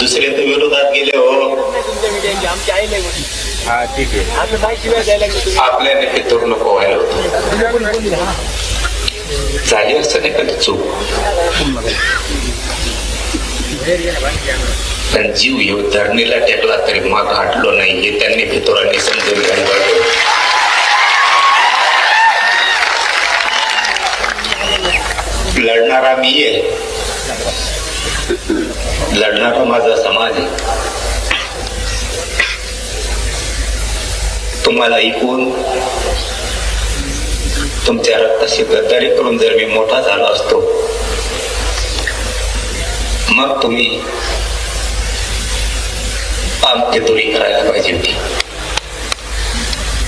दुसरे तर विरोधात गेले हो. हा ठीक आहे. आपल्याने पितूर नको व्हायला होतं. झाली असं नाही कधी चूक, पण जीव येऊ धरणीला टेकला तरी मग हटलो नाही हे त्यांनी पितुरांनी समजून घ्यायला पाहिजे. लढणारा मी आहे, लढणारा माझा समाज आहे. तुम्हाला ऐकून तुमच्या रक्ताशी गद्दारी करून जर मी मोठा झालो असतो, मग तुम्ही आमची चोरी करायला पाहिजे होती.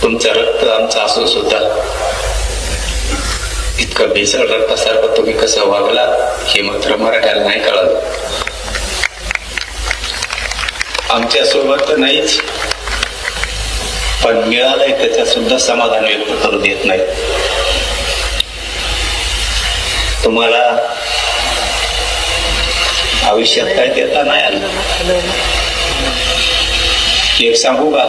तुमचं रक्त आमचं असून सुद्धा इतकं भेसळ रक्तासारखं तुम्ही कसं वागला हे मात्र मराठ्याला नाही कळलं. आमच्या सोबत तर नाहीच, पण मिळालंय त्याच्या सुद्धा समाधान व्यक्त करू देत नाही. तुम्हाला आयुष्यात काय देता नाही आलं. एक सांगू का,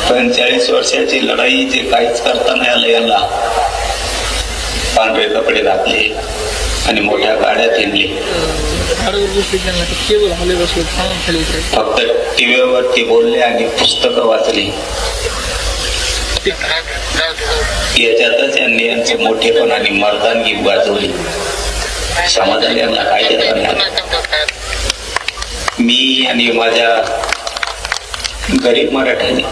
45 वर्षाची लढाई जे काहीच करता नाही आलं याला. पांढरे कपडे घातले आणि मोठ्या गाड्या फिरले, फक्त टीव्हीवरती बोलले आणि पुस्तकं वाचली. याच्यातच यांनी यांचे मोठेपण आणि मर्दानगी गाजवली. समाजाने यांना काय देता नाही आलं. मी आणि माझ्या गरीब मराठ्याने